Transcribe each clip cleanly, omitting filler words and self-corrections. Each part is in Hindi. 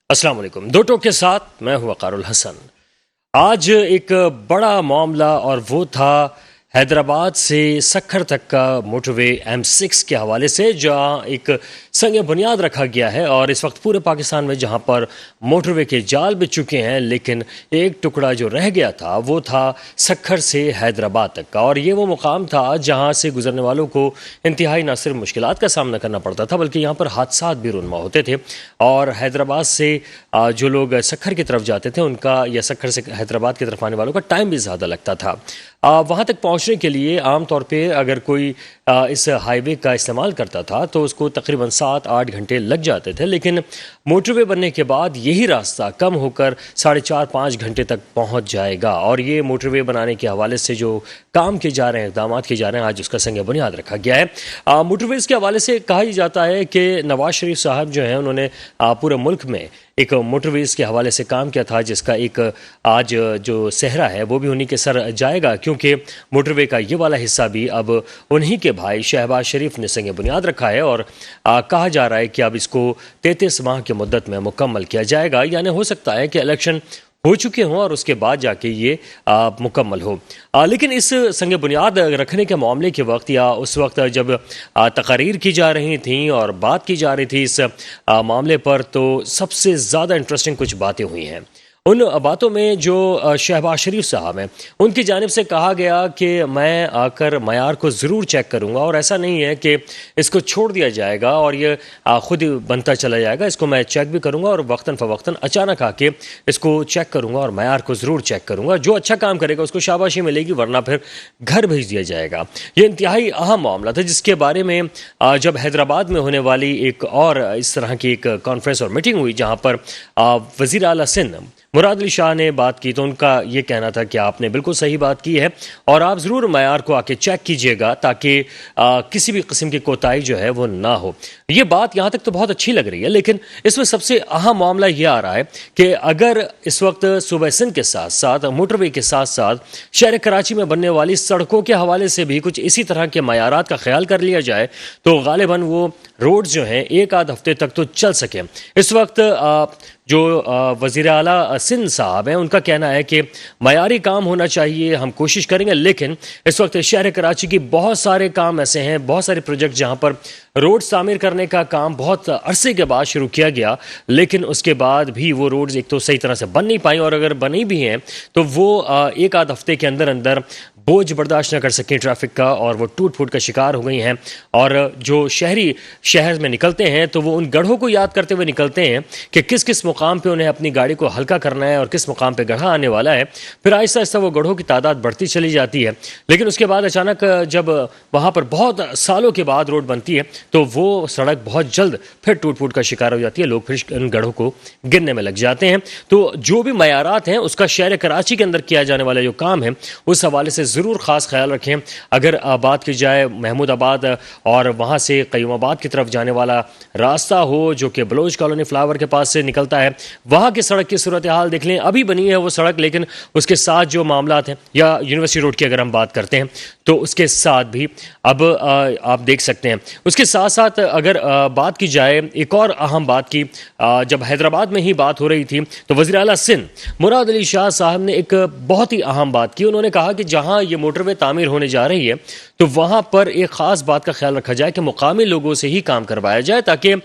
अस्सलाम वालेकुम। दो टोक के साथ मैं हूं वक़ारुल हसन। आज एक बड़ा मामला और वो था हैदराबाद से सक्खर तक का मोटरवे M6 के हवाले से, जहां एक संग बुनियाद रखा गया है और इस वक्त पूरे पाकिस्तान में जहां पर मोटरवे के जाल बिछ चुके हैं, लेकिन एक टुकड़ा जो रह गया था वो था सक्खर से हैदराबाद तक का। और ये वो मुकाम था जहां से गुजरने वालों को इंतहाई न सिर्फ मुश्किलात का सामना करना पड़ता था, बल्कि यहाँ पर हादसा भी रूनमा होते थे। और हैदराबाद से जो लोग सक्खर की तरफ जाते थे उनका, या सक्खर से हैदराबाद की तरफ आने वालों का टाइम भी ज़्यादा लगता था। वहाँ तक पहुँचने के लिए आम तौर पे अगर कोई इस हाईवे का इस्तेमाल करता था तो उसको तकरीबन 7-8 घंटे लग जाते थे, लेकिन मोटरवे बनने के बाद यही रास्ता कम होकर 4.5-5 घंटे तक पहुँच जाएगा। और ये मोटरवे बनाने के हवाले से जो काम किए जा रहे हैं, इक़दामात किए जा रहे हैं, आज उसका संग बुनियाद रखा गया है। मोटरवेज़ के हवाले से कहा ही जाता है कि नवाज शरीफ साहब जो हैं उन्होंने पूरे मुल्क में एक मोटरवेज़ के हवाले से काम किया था, जिसका एक आज जो सेहरा है वो भी उन्हीं के सर जाएगा, क्योंकि मोटरवे का ये वाला हिस्सा भी अब उन्हीं के भाई शहबाज शरीफ ने संग बुनियाद रखा है। और कहा जा रहा है कि अब इसको 33 माह की मुद्दत में मुकम्मल किया जाएगा, यानी हो सकता है कि इलेक्शन हो चुके हों और उसके बाद जाके ये मुकम्मल हो। लेकिन इस संग बुनियाद रखने के मामले के वक्त, या उस वक्त जब तकारीर की जा रही थी और बात की जा रही थी इस मामले पर, तो सबसे ज़्यादा इंटरेस्टिंग कुछ बातें हुई हैं। उन बातों में जो शहबाज शरीफ साहब हैं उनकी जानिब से कहा गया कि मैं आकर मयार को ज़रूर चेक करूंगा, और ऐसा नहीं है कि इसको छोड़ दिया जाएगा और ये खुद बनता चला जाएगा, इसको मैं चेक भी करूंगा और वक्तन फ़वक्तन अचानक आके इसको चेक करूंगा और मयार को ज़रूर चेक करूंगा। जो अच्छा काम करेगा उसको शाबाशी मिलेगी, वरना फिर घर भेज दिया जाएगा। ये इंतहाई अहम मामला था, जिसके बारे में जब हैदराबाद में होने वाली एक और इस तरह की एक कॉन्फ्रेंस और मीटिंग हुई जहाँ पर वज़ीर आला सिंध मुराद अली शाह ने बात की, तो उनका ये कहना था कि आपने बिल्कुल सही बात की है और आप ज़रूर मयार को आके चेक कीजिएगा, ताकि किसी भी किस्म की कोताही जो है वो ना हो। ये बात यहाँ तक तो बहुत अच्छी लग रही है, लेकिन इसमें सबसे अहम मामला ये आ रहा है कि अगर इस वक्त सूबा सिंध के साथ साथ मोटरवे के साथ साथ शहर कराची में बनने वाली सड़कों के हवाले से भी कुछ इसी तरह के मयारात का ख्याल कर लिया जाए, तो गालिबन वो रोड जो हैं एक आध हफ्ते तक तो चल सकें। इस वक्त जो वज़ीर आला सिंध साहब हैं उनका कहना है कि मयारी काम होना चाहिए, हम कोशिश करेंगे, लेकिन इस वक्त शहर कराची की बहुत सारे काम ऐसे हैं, बहुत सारे प्रोजेक्ट जहां पर रोड तामीर करने का काम बहुत अरसे के बाद शुरू किया गया, लेकिन उसके बाद भी वो रोड्स एक तो सही तरह से बन नहीं पाई, और अगर बनी भी हैं तो वो एक आध हफ्ते के अंदर अंदर बोझ बर्दाश्त न कर सकें ट्रैफिक का, और वो टूट फूट का शिकार हो गई हैं। और जो शहरी शहर में निकलते हैं तो वो उन गढ़ों को याद करते हुए निकलते हैं कि किस किस मुकाम पे उन्हें अपनी गाड़ी को हल्का करना है और किस मुकाम पे गढ़ा आने वाला है। फिर आहिस्ता आहिस्ता वो गढ़ों की तादाद बढ़ती चली जाती है, लेकिन उसके बाद अचानक जब वहाँ पर बहुत सालों के बाद रोड बनती है तो वो सड़क बहुत जल्द फिर टूट फूट का शिकार हो जाती है, लोग फिर उन गढ़ों को गिरने में लग जाते हैं। तो जो भी मयारात हैं उसका शहर कराची के अंदर किया जाने वाला जो काम है उस हवाले से ज़रूर ख़ास ख्याल रखें। अगर बात की जाए महमूदाबाद और वहाँ से क़य्यूमाबाद की तरफ जाने वाला रास्ता हो, जो कि बलोच कॉलोनी फ्लावर के पास से निकलता है, वहाँ की सड़क की सूरत हाल देख लें। अभी बनी है वो सड़क, लेकिन उसके साथ जो मामलात हैं, या यूनिवर्सिटी रोड की अगर हम बात करते हैं तो उसके साथ भी अब आप देख सकते हैं। उसके साथ साथ अगर बात की जाए एक और अहम बात की, जब हैदराबाद में ही बात हो रही थी तो वज़ीर आला सिंध मुराद अली शाह साहब ने एक बहुत ही अहम बात की। उन्होंने कहा कि जहाँ ये मोटरवे तामीर होने जा रही है तो वहाँ पर एक ख़ास बात का ख्याल रखा जाए कि मुकामी लोगों से ही काम करवाया जाए, ताकि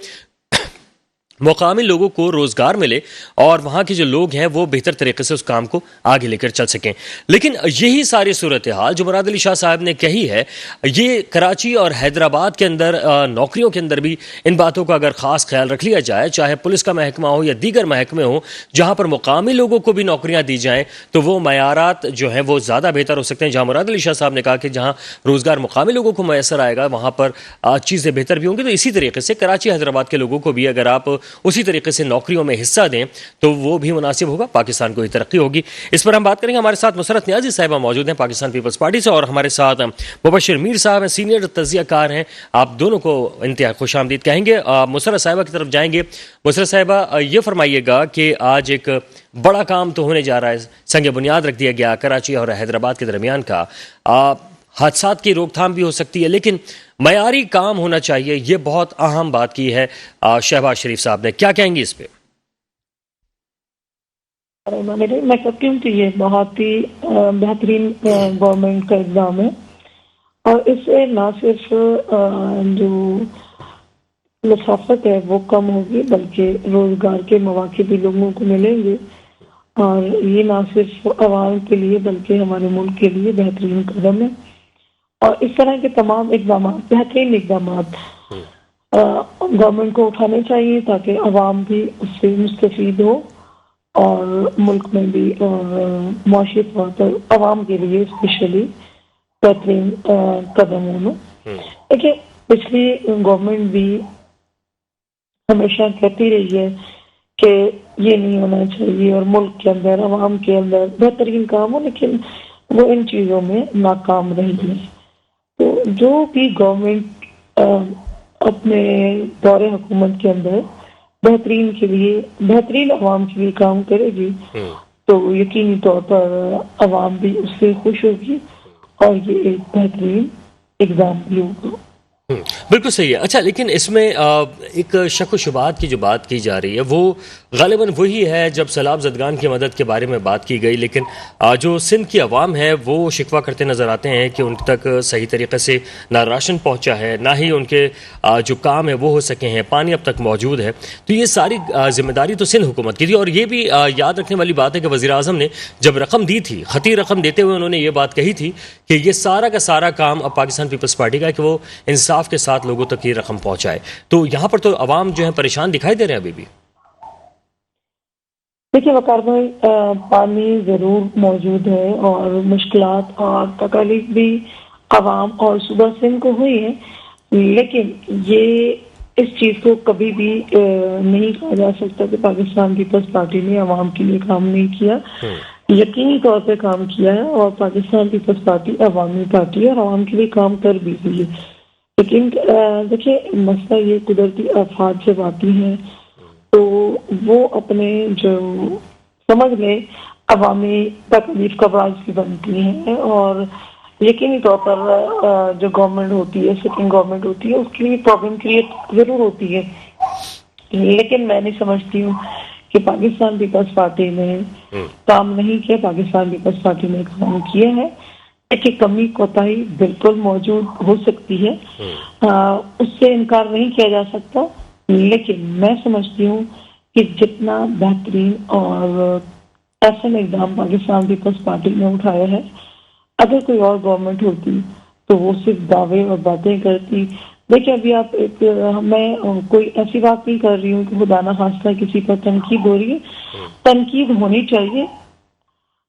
मुकामी लोगों को रोज़गार मिले और वहाँ के जो लोग हैं वो बेहतर तरीके से उस काम को आगे लेकर चल सकें। लेकिन यही सारी सूरत हाल जो मुराद अली शाह साहब ने कही है, ये कराची और हैदराबाद के अंदर नौकरियों के अंदर भी इन बातों का अगर ख़ास ख्याल रख लिया जाए, चाहे पुलिस का महकमा हो या दीगर महकमे हो, जहाँ पर मुकामी लोगों को भी नौकरियाँ दी जाएँ तो वो मयारात जो हैं वो ज़्यादा बेहतर हो सकते हैं। जहाँ मुराद अली शाह साहब ने कहा कि जहाँ रोज़गार मुकामी लोगों को मैसर आएगा वहाँ पर चीज़ें बेहतर भी होंगी। तो इसी तरीके से कराची हैदराबाद के लोगों को भी अगर आप उसी तरीके से नौकरियों में हिस्सा दें तो वो भी मुनासिब होगा, पाकिस्तान को ही तरक्की होगी। इस पर हम बात करेंगे। हमारे साथ मुसरत नियाजी साहिबा मौजूद हैं पाकिस्तान पीपल्स पार्टी से, और हमारे साथ मुबश्शिर मीर साहब हैं, सीनियर तज़कियाकार हैं। आप दोनों को इंतहा खुश आमदीद कहेंगे। मुसरत साहिबा की तरफ जाएंगे। मुसरत साहिबा, ये फरमाइएगा कि आज एक बड़ा काम तो होने जा रहा है, संग बुनियाद रख दिया गया कराची और हैदराबाद के दरमियान का। हादसात की रोकथाम भी हो सकती है, लेकिन मयारी काम होना चाहिए, ये बहुत अहम बात की है शहबाज शरीफ साहब ने। क्या कहेंगे इस पे? मैं कहती हूँ कि ये बहुत ही बेहतरीन गवर्नमेंट का एग्जाम है और इससे ना सिर्फ जो लसाफत है वो कम होगी बल्कि रोजगार के मौके भी लोगों को मिलेंगे और ये ना सिर्फ आवाम के लिए बल्कि हमारे मुल्क के लिए बेहतरीन कदम है। और इस तरह के तमाम इकदाम बेहतरीन इकदाम गवर्नमेंट को उठाने चाहिए ताकि आवाम भी उससे मुस्तफीद हो और मुल्क में भी और मुआशी तौर पर आवाम के लिए स्पेशली बेहतरीन कदम होना। देखिए पिछली गवर्नमेंट भी हमेशा कहती रही है कि ये नहीं होना चाहिए और मुल्क के अंदर आवाम के अंदर बेहतरीन काम हो, लेकिन वो इन चीज़ों में नाकाम रही है। तो जो भी गवर्नमेंट अपने दौरे हुकूमत के अंदर बेहतरीन के लिए बेहतरीन आवाम के लिए काम करेगी तो यकीनी तौर पर आवाम भी उससे खुश होगी और ये एक बेहतरीन एग्जाम भी होगा। बिल्कुल सही है। अच्छा, लेकिन इसमें एक शक व शुबात की जो बात की जा रही है वो ग़ालिबन वही है जब सैलाब ज़दगान की मदद के बारे में बात की गई, लेकिन जो सिंध की अवाम है वो शिकवा करते नज़र आते हैं कि उन तक सही तरीके से ना राशन पहुंचा है, ना ही उनके जो काम है वो हो सके हैं, पानी अब तक मौजूद है। तो ये सारी जिम्मेदारी तो सिंध हुकूमत की थी और ये भी याद रखने वाली बात है कि वज़ीर आज़म ने जब रकम दी थी, खती रकम देते हुए उन्होंने ये बात कही थी कि ये सारा का सारा काम अब पाकिस्तान पीपल्स पार्टी का है कि वो इंसाफ के साथ लोगों तक ये रकम पहुंचाए। तो यहाँ पर तो अवाम जो है परेशान दिखाई दे रहे हैं अभी भी। देखिए वकार भाई, पानी जरूर मौजूद है और मुश्किलात और तकलीफ भी आवाम और सूबा सिंध को हुई है, लेकिन ये इस चीज को कभी भी नहीं कहा जा सकता कि पाकिस्तान पीपल्स पार्टी ने आवाम के लिए काम नहीं किया। यकीनी तौर पे काम किया है और पाकिस्तान पीपल्स पार्टी अवामी पार्टी है और आवाम के लिए काम कर भी रही है। लेकिन देखिए मसला ये कुदरती आफात जब आती हैं तो वो अपने जो समझ लें अवामी तकलीफ का बाज भी बनती हैं और यकीनी तौर पर जो गवर्नमेंट होती है, सिटिंग गवर्नमेंट होती है, उसके लिए प्रॉब्लम क्रिएट जरूर होती है। लेकिन मैं नहीं समझती हूँ कि पाकिस्तान पीपल्स पार्टी ने काम नहीं किया। पाकिस्तान पीपल्स पार्टी ने काम किया है कि कमी कोताही बिल्कुल मौजूद हो सकती है, उससे इनकार नहीं किया जा सकता। लेकिन मैं समझती हूँ कि जितना बेहतरीन और ऐसा इकदाम पाकिस्तान पीपल्स पार्टी ने उठाया है, अगर कोई और गवर्नमेंट होती तो वो सिर्फ दावे और बातें करती। देखिए अभी आप मैं कोई ऐसी बात नहीं कर रही हूँ कि खुदा ना खास्ता किसी पर तनकीद हो रही है, तनकीद होनी चाहिए।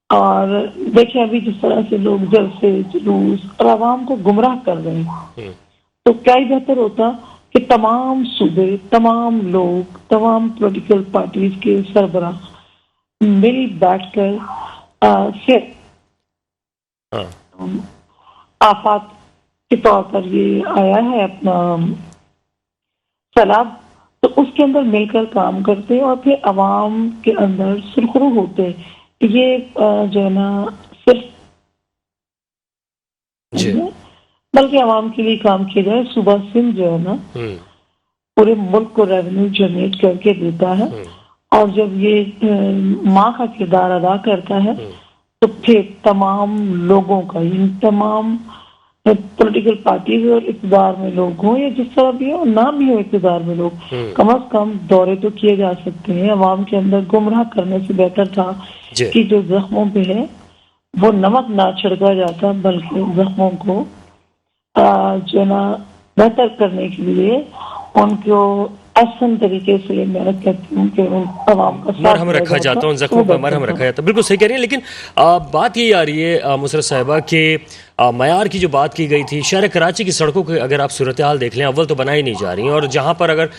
और देखिए अभी जिस तरह से लोग जलसे जुलूस और आवाम को गुमराह कर रहे हैं, तो क्या ही बेहतर होता कि तमाम सूबे, तमाम लोग, तमाम पॉलिटिकल पार्टीज के सरबराह मिल बैठकर फिर आफात के तौर पर ये आया है अपना सैलाब, तो उसके अंदर मिलकर काम करते और फिर आवाम के अंदर सुरखरू होते। ये जो है ना सिर्फ बल्कि आवाम के लिए काम किया जाए। सूबा सिंध जो है ना पूरे मुल्क को रेवेन्यू जनरेट करके देता है और जब ये माँ का किरदार अदा करता है तो फिर तमाम लोगों का, तमाम पॉलिटिकल पार्टीज और इक़्तिदार में लोग हों या जिस तरह भी हो, ना भी हो इक़्तिदार में लोग, कम से कम दौरे तो किए जा सकते हैं। आवाम के अंदर गुमराह करने से बेहतर था कि जो जख्मों पे है वो नमक ना छिड़का जाता, बल्कि जख्मों को जो ना बेहतर करने के लिए उनको आसान तरीके से मैं कहती हूँ कि आवाम का मरहम रखा जाता, उन जख्मों पर मरहम रखा जाता। बिल्कुल सही कह रही है। लेकिन बात ये आ रही है मुसरत साहिबा कि मयार की जो बात की गई थी, शहर कराची की सड़कों की अगर आप सूरत हाल देख लें, अव्वल तो बनाई नहीं जा रही और जहाँ पर अगर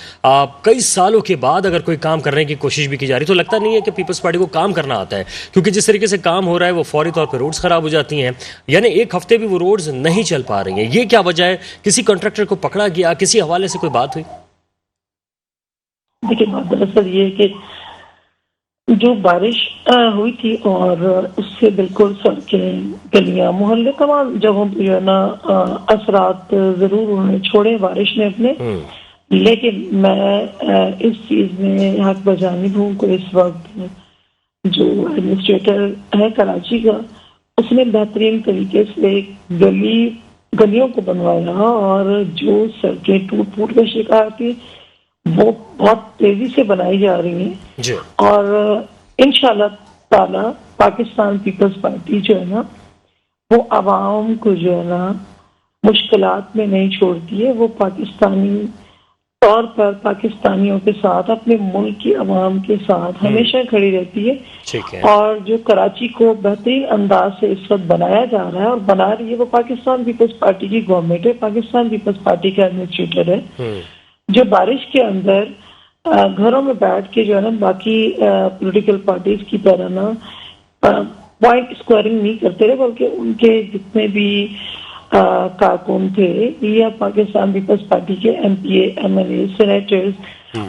कई सालों के बाद अगर कोई काम करने की कोशिश भी की जा रही तो लगता नहीं है कि पीपल्स पार्टी को काम करना आता है, क्योंकि जिस तरीके से काम हो रहा है वो फौरी तौर पर रोड्स ख़राब हो जाती हैं, यानी एक हफ्ते भी वो रोड्स नहीं चल पा रही हैं। ये क्या वजह है? किसी कॉन्ट्रैक्टर को पकड़ा गया, किसी हवाले से कोई बात हुई? देखिए बात दरअसल ये है कि जो बारिश हुई थी और उससे बिल्कुल सड़कें, गलियां, मोहल्ले, तमाम जगहों पर जो है ना असरात जरूर उन्होंने छोड़े बारिश ने अपने। लेकिन मैं इस चीज में हक बजानिब हूँ को इस वक्त जो एडमिनिस्ट्रेटर है कराची का, उसने बेहतरीन तरीके से गलियों को बनवाया और जो सड़कें टूट फूट का शिकार थी वो बहुत तेजी से बनाई जा रही हैं जी। और इंशाल्लाह ताला पाकिस्तान पीपल्स पार्टी जो है ना वो आवाम को जो है ना मुश्किलात में नहीं छोड़ती है। वो पाकिस्तानी तौर पर पाकिस्तानियों के साथ, अपने मुल्क की आवाम के साथ हमेशा खड़ी रहती है। ठीक है। और जो कराची को बेहतरीन अंदाज से इस वक्त बनाया जा रहा है और बना रही है वो पाकिस्तान पीपल्स पार्टी की गवर्नमेंट है, पाकिस्तान पीपल्स पार्टी का एडमिनिस्ट्रेटर है, जो बारिश के अंदर घरों में बैठ के जो है ना बाकी पॉलिटिकल पार्टीज की तरह ना पॉइंट स्क्वायरिंग नहीं करते रहे, बल्कि उनके जितने भी कारकुन थे या पाकिस्तान पीपल्स पार्टी के एमपीए, एमएलए, सेनेटर्स,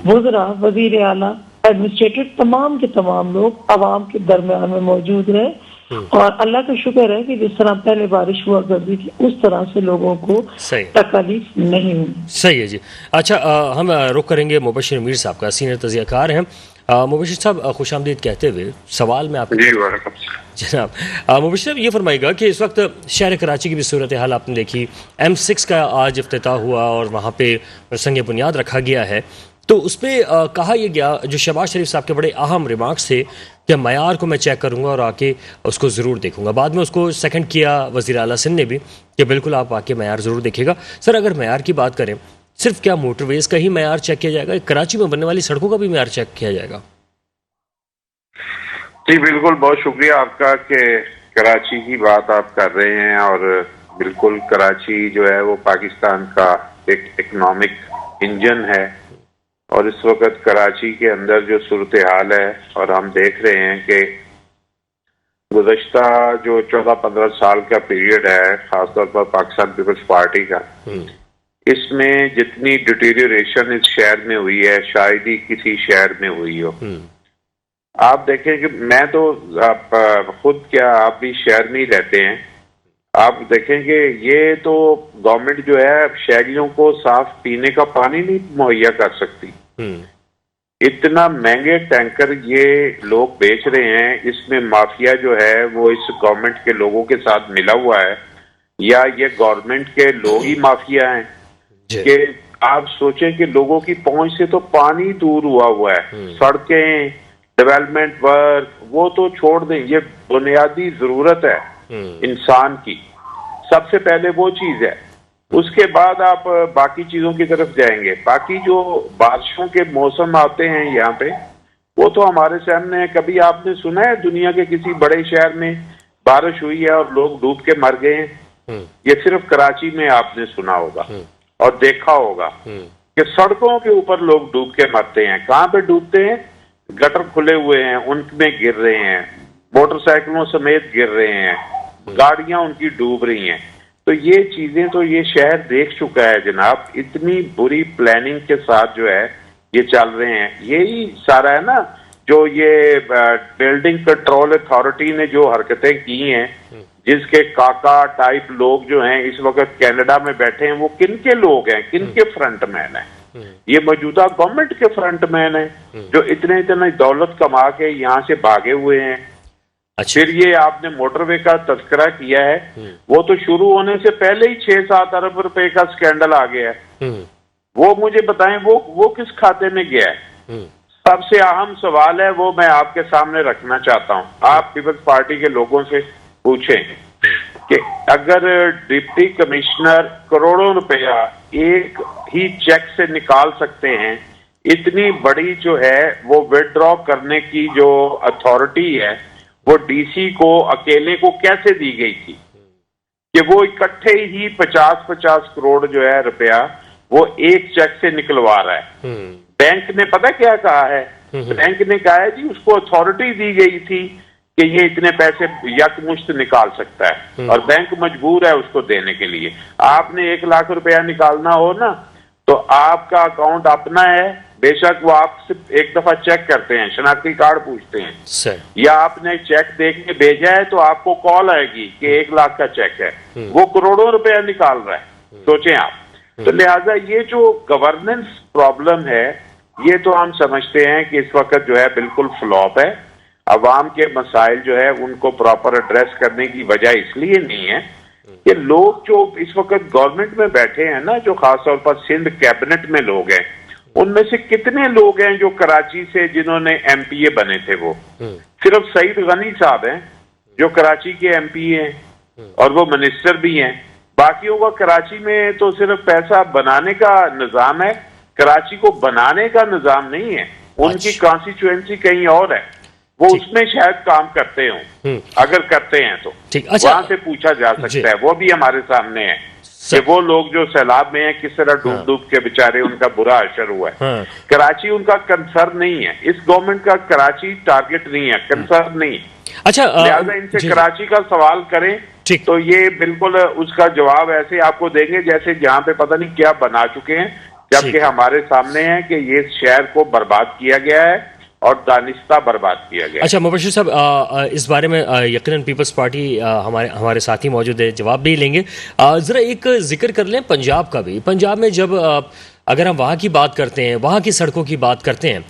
वज़रा, वजीर आला, एडमिनिस्ट्रेटर, तमाम के तमाम लोग आवाम के दरमियान में मौजूद रहे और अल्लाह का शुक्र है कि जिस तरह पहले बारिश हुआ करती थी उस तरह से लोगों को तकलीफ नहीं हुई। सही है जी। अच्छा, हम रुख करेंगे मुबशिर मीर साहब का, सीनियर तज़कियाकार हैं। मुबशिर साहब खुशामदीद कहते हुए सवाल में आपको जनाब मुबशिर ये फरमाएगा कि इस वक्त शहर कराची की भी सूरत हाल आपने देखी, M6 का आज इफ्तिताह हुआ और वहाँ पे संग बुनियाद रखा गया है, तो उस पर कहा यह गया, जो शहबाज शरीफ साहब के बड़े अहम रिमार्क्स थे कि मयार को मैं चेक करूँगा और आके उसको ज़रूर देखूँगा। बाद में उसको सेकंड किया वज़ीर आला सिंध ने भी कि बिल्कुल आप आके मयार ज़रूर देखिएगा। सर, अगर मयार की बात करें, सिर्फ क्या मोटरवेज़ का ही मयार चेक किया जाएगा, कराची में बनने वाली सड़कों का भी मयार चेक किया जाएगा? जी बिल्कुल, बहुत शुक्रिया आपका कि कराची की बात आप कर रहे हैं। और बिल्कुल कराची जो है वो पाकिस्तान का एक इकोनॉमिक इंजन है और इस वक्त कराची के अंदर जो सूरत हाल है और हम देख रहे हैं कि गुज़श्ता जो 14-15 साल का पीरियड है, खासतौर पर पाकिस्तान पीपल्स पार्टी का, इसमें जितनी डिटीरियोरेशन इस शहर में हुई है शायद ही किसी शहर में हुई हो। आप देखें कि मैं तो खुद क्या, आप भी शहर में ही रहते हैं, आप देखेंगे ये तो गवर्नमेंट जो है शहरियों को साफ पीने का पानी नहीं मुहैया कर सकती। इतना महंगे टैंकर ये लोग बेच रहे हैं, इसमें माफिया जो है वो इस गवर्नमेंट के लोगों के साथ मिला हुआ है या ये गवर्नमेंट के लोग ही माफिया हैं कि आप सोचें कि लोगों की पहुंच से तो पानी दूर हुआ है। सड़कें, डेवलपमेंट वर्क वो तो छोड़ दें, ये बुनियादी जरूरत है इंसान की, सबसे पहले वो चीज है। उसके बाद आप बाकी चीजों की तरफ जाएंगे। बाकी जो बारिशों के मौसम आते हैं यहाँ पे, वो तो हमारे सामने है। कभी आपने सुना है दुनिया के किसी बड़े शहर में बारिश हुई है और लोग डूब के मर गए हैं? ये सिर्फ कराची में आपने सुना होगा और देखा होगा कि सड़कों के ऊपर लोग डूब के मरते हैं। कहाँ पे डूबते हैं? गटर खुले हुए हैं, उनमें गिर रहे हैं, मोटरसाइकिलों समेत गिर रहे हैं, गाड़ियां उनकी डूब रही हैं। तो ये चीजें तो ये शहर देख चुका है जनाब। इतनी बुरी प्लानिंग के साथ जो है ये चल रहे हैं। यही सारा है ना जो ये बिल्डिंग कंट्रोल अथॉरिटी ने जो हरकतें की हैं, जिसके काका टाइप लोग जो हैं इस वक्त कनाडा में बैठे हैं, वो किन के लोग हैं, किन के फ्रंटमैन हैं? ये मौजूदा गवर्नमेंट के फ्रंटमैन हैं जो इतने दौलत कमा के यहाँ से भागे हुए हैं। अच्छा। फिर ये आपने मोटरवे का तस्करा किया है, वो तो शुरू होने से पहले ही 6-7 अरब रुपए का स्कैंडल आ गया है। वो मुझे बताएं वो किस खाते में गया है? सबसे अहम सवाल है वो मैं आपके सामने रखना चाहता हूँ। आप पीपल्स पार्टी के लोगों से पूछें कि अगर डिप्टी कमिश्नर करोड़ों रुपया एक ही चेक से निकाल सकते हैं, इतनी बड़ी जो है वो विथड्रॉ करने की जो अथॉरिटी है वो डीसी को अकेले को कैसे दी गई थी कि वो इकट्ठे ही 50-50 करोड़ जो है रुपया वो एक चेक से निकलवा रहा है? बैंक ने पता क्या कहा है? बैंक ने कहा है जी उसको अथॉरिटी दी गई थी कि ये इतने पैसे यकमुश्त निकाल सकता है और बैंक मजबूर है उसको देने के लिए। आपने 1 लाख रुपया निकालना हो ना तो आपका अकाउंट अपना है, बेशक वो आपसे एक दफा चेक करते हैं, शनाख्ती कार्ड पूछते हैं सर, या आपने चेक देख के भेजा है तो आपको कॉल आएगी कि 1 लाख का चेक है, वो करोड़ों रुपया निकाल रहा है। सोचें आप। तो लिहाजा ये जो गवर्नेंस प्रॉब्लम है ये तो हम समझते हैं कि इस वक्त जो है बिल्कुल फ्लॉप है अवाम के मसाइल जो है उनको प्रॉपर एड्रेस करने की वजह इसलिए नहीं है कि लोग जो इस वक्त गवर्नमेंट में बैठे हैं ना, जो खासतौर पर सिंध कैबिनेट में लोग हैं, उनमें से कितने लोग हैं जो कराची से जिन्होंने एमपीए बने थे? वो सिर्फ सईद गनी साहब हैं जो कराची के एमपीए हैं और वो मिनिस्टर भी हैं। बाकियों का कराची में तो सिर्फ पैसा बनाने का निजाम है, कराची को बनाने का निजाम नहीं है। उनकी कॉन्स्टिट्यूएंसी कहीं और है, वो उसमें शायद काम करते हों, अगर करते हैं तो वहां से पूछा जा सकता है। वो भी हमारे सामने है कि वो लोग जो सैलाब में हैं किस तरह डूब डूब के बेचारे उनका बुरा असर हुआ है। कराची उनका कंसर्न नहीं है, इस गवर्नमेंट का कराची टारगेट नहीं है, कंसर्न नहीं। अच्छा, लिहाजा इनसे कराची का सवाल करें तो ये बिल्कुल उसका जवाब ऐसे आपको देंगे जैसे जहां पे पता नहीं क्या बना चुके हैं, जबकि हमारे सामने है कि ये शहर को बर्बाद किया गया है और दानिस्ता बर्बाद किया गया। अच्छा मुबश्शिर साहब, इस बारे में यकीनन पीपल्स पार्टी हमारे साथी मौजूद है, जवाब भी लेंगे। ज़रा एक जिक्र कर लें पंजाब का भी। पंजाब में जब अगर हम वहाँ की बात करते हैं, वहाँ की सड़कों की बात करते हैं,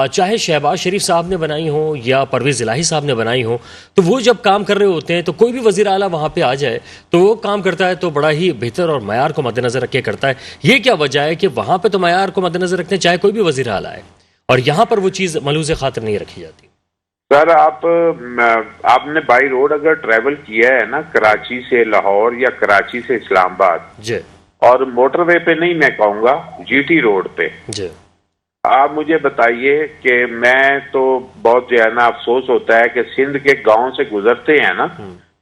चाहे शहबाज शरीफ साहब ने बनाई हो या परवेज़ इलाही साहब ने बनाई हो, तो वो जब काम कर रहे होते हैं तो कोई भी वज़ीर आला वहाँ पे आ जाए तो वो काम करता है तो बड़ा ही बेहतर और मयार को मद्देनज़र रख के करता है। ये क्या वजह है कि वहाँ पे तो मयार को मद्देनज़र रखते हैं चाहे कोई भी वज़ीर आला है, और यहाँ पर वो चीज़ मलूज़ खातिर नहीं रखी जाती? सर, आपने बाई रोड अगर ट्रैवल किया है ना, कराची से लाहौर या कराची से इस्लामाबाद जी, और मोटरवे पे नहीं, मैं कहूँगा जीटी रोड पे जी, आप मुझे बताइए कि मैं तो बहुत जो है ना अफसोस होता है कि सिंध के गांव से गुजरते हैं ना,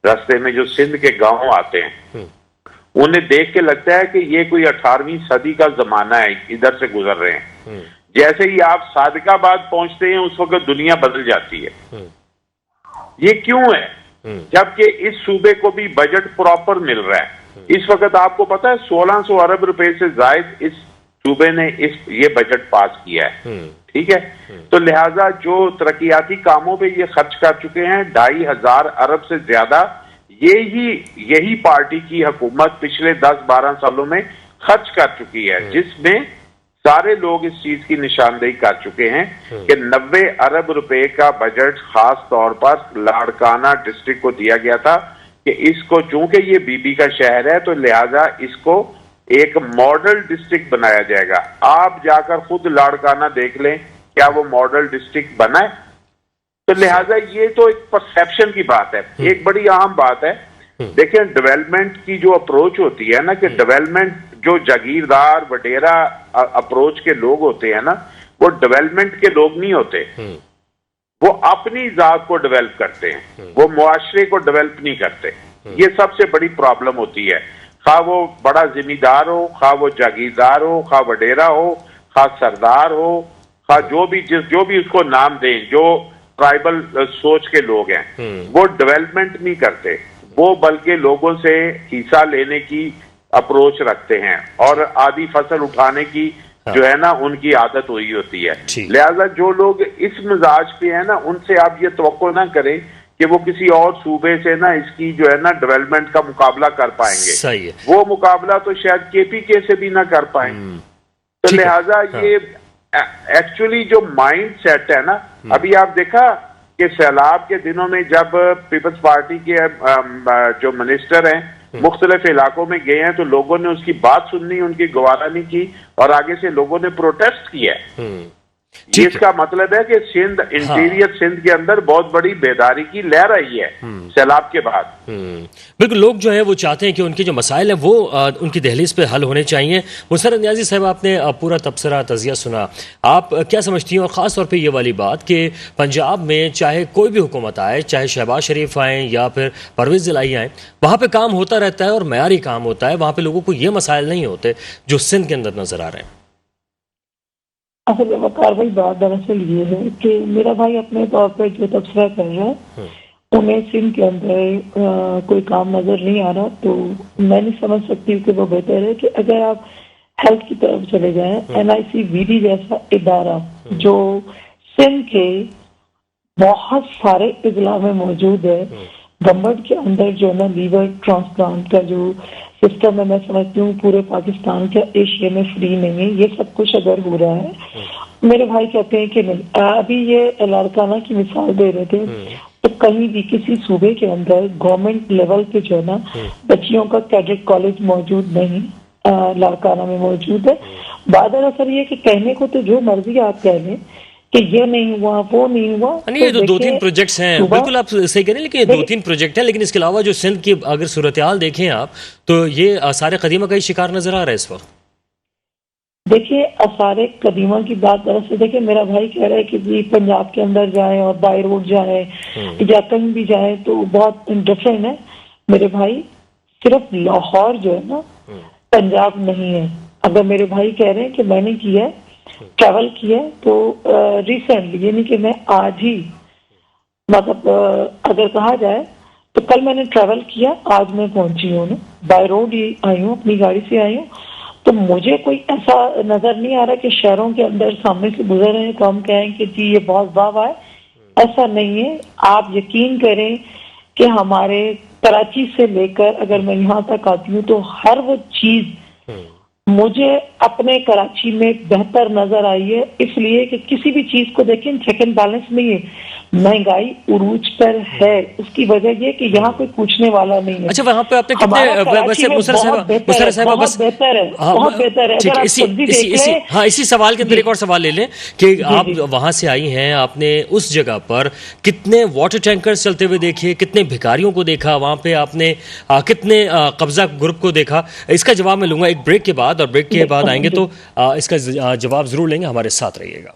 रास्ते में जो सिंध के गांव आते हैं, उन्हें देख के लगता है कि ये कोई 18वीं सदी का जमाना है, इधर से गुजर रहे हैं। जैसे ही आप सादिकाबाद पहुंचते हैं उस वक्त दुनिया बदल जाती है। ये क्यों है? जबकि इस सूबे को भी बजट प्रॉपर मिल रहा है। इस वक्त आपको पता है 1600 अरब रुपए से जायद इस सूबे ने ये बजट पास किया है। ठीक है, तो लिहाजा जो तरक्याती कामों पे ये खर्च कर चुके हैं 2500 अरब से ज्यादा, यही पार्टी की हुकूमत पिछले 10-12 सालों में खर्च कर चुकी है, जिसमें सारे लोग इस चीज की निशानदेही कर चुके हैं कि 90 अरब रुपए का बजट खास तौर पर लाड़काना डिस्ट्रिक्ट को दिया गया था कि इसको, चूंकि ये बीबी का शहर है, तो लिहाजा इसको एक मॉडल डिस्ट्रिक्ट बनाया जाएगा। आप जाकर खुद लाड़काना देख लें, क्या वो मॉडल डिस्ट्रिक्ट बना है? तो लिहाजा ये तो एक परसेप्शन की बात है। एक बड़ी अहम बात है, देखिए डेवलपमेंट की जो अप्रोच होती है ना, कि डेवलपमेंट जो जागीरदार वडेरा अप्रोच के लोग होते हैं ना, वो डेवलपमेंट के लोग नहीं होते, वो अपनी जात को डेवलप करते हैं, वो मुआशरे को डेवलप नहीं करते। ये सबसे बड़ी प्रॉब्लम होती है। खा वो बड़ा जिम्मेदार हो, खा वो जागीरदार हो, खा वडेरा हो, खा सरदार हो, खा जो भी उसको नाम दें, जो ट्राइबल सोच के लोग हैं, वो डेवलपमेंट नहीं करते, वो बल्कि लोगों से हिस्सा लेने की अप्रोच रखते हैं और आधी फसल उठाने की जो है ना उनकी आदत हुई होती है। लिहाजा जो लोग इस मिजाज पे है ना, उनसे आप ये तवक्को ना करें कि वो किसी और सूबे से ना इसकी जो है ना डेवलपमेंट का मुकाबला कर पाएंगे। सही है। वो मुकाबला तो शायद केपीके से भी ना कर पाए। तो लिहाजा ये एक्चुअली जो माइंड सेट है ना, अभी आप देखा कि सैलाब के दिनों में जब पीपल्स पार्टी के जो मिनिस्टर हैं मुख्तलिफ इलाकों में गए हैं, तो लोगों ने उसकी बात सुननी, उनकी गवारा नहीं की और आगे से लोगों ने प्रोटेस्ट किया है। इसका मतलब है कि सिंध, इंटीरियर सिंध के अंदर बहुत बड़ी बेदारी की लहर आई है सैलाब के बाद। बिल्कुल, लोग जो है वो चाहते हैं कि उनके जो मसाइल हैं वो उनकी दहलीज पे हल होने चाहिए। मुसर्रत नियाज़ी साहब, आपने पूरा तबसरा तजिया सुना, आप क्या समझती हैं? और ख़ास तौर पे ये वाली बात कि पंजाब में चाहे कोई भी हुकूमत आए, चाहे शहबाज शरीफ आए या फिर परवेज़ इलाही आए, वहाँ पे काम होता रहता है और मयारी काम होता है, वहाँ पे लोगों को ये मसाइल नहीं होते जो सिंध के अंदर नजर आ रहे हैं। असल वकार भाई, बात दरअसल ये है कि मेरा भाई अपने तौर पर जो तबसरा कर रहा है, उन्हें सिंध के अंदर कोई काम नजर नहीं आ रहा, तो मैं नहीं समझ सकती हूँ कि वो बेहतर है कि अगर आप हेल्थ की तरफ चले जाएं, NICVD जैसा इदारा जो सिंध के बहुत सारे इजला में मौजूद है, गवर्नमेंट के अंदर जो ना लीवर ट्रांसप्लांट का जो सिस्टम है, मैं समझती हूँ पूरे पाकिस्तान का एशिया में फ्री नहीं है। ये सब कुछ अगर हो रहा है मेरे भाई कहते हैं कि नहीं, अभी ये लाड़काना की मिसाल दे रहे थे, तो कहीं भी किसी सूबे के अंदर गवर्नमेंट लेवल पे जो है ना बच्चियों का कैडेट कॉलेज मौजूद नहीं, लाड़काना में मौजूद है। बादल असर ये कि कहने को तो जो मर्जी आप कह लें कि ये नहीं हुआ वो नहीं हुआ। नहीं, ये तो दो तीन प्रोजेक्ट्स हैं, बिल्कुल आप सही कह रहे हैं, लेकिन ये दो तीन प्रोजेक्ट हैं, लेकिन इसके अलावा जो सिंध की अगर सूरत हाल देखें आप, तो ये आसार कदीमा का ही शिकार नजर आ रहा है इस वक्त। देखिए आसारे कदीमा की बात दरअसल देखिए, मेरा भाई कह रहा है कि जी पंजाब के अंदर जाएं और बाई रोड जाएं या कहीं भी जाएं तो बहुत डिफरेंट है मेरे भाई। सिर्फ लाहौर जो है ना पंजाब नहीं है। अगर मेरे भाई कह रहे हैं कि मैंने किया है, ट्रैवल किया है, तो रिसेंटली यानी कि मैं आज ही, मतलब अगर कहा जाए तो कल मैंने ट्रैवल किया, आज मैं पहुंची हूँ ना, बाय रोड ही आई हूँ, अपनी गाड़ी से आई हूँ। तो मुझे कोई ऐसा नजर नहीं आ रहा कि शहरों के अंदर सामने से गुजर रहे हैं तो हम कहें कि जी ये बहुत वाह है, ऐसा नहीं है। आप यकीन करें कि हमारे कराची से लेकर अगर मैं यहाँ तक आती हूँ तो हर वो चीज मुझे अपने कराची में बेहतर नजर आई है, इसलिए कि किसी भी चीज को देखें चेक एंड बैलेंस नहीं है, महंगाई उरूज पर है। उसकी वजह ये कि यहाँ कोई पूछने वाला नहीं है। अच्छा, वहाँ पे आपने कितने वैसे मुसर्रत साहब बस बेहतर है, बहुत बेहतर है। अगर आप सब्जी देख लें, हाँ, इसी सवाल के अंदर एक और सवाल ले लें कि आप वहां से आई हैं, आपने उस जगह पर कितने वाटर टैंकर्स चलते हुए देखे, कितने भिखारियों को देखा, वहां पे आपने कितने कब्जा ग्रुप को देखा? इसका जवाब मैं लूंगा एक ब्रेक के बाद, और ब्रेक के बाद आएंगे तो इसका जवाब जरूर लेंगे। हमारे साथ रहिएगा।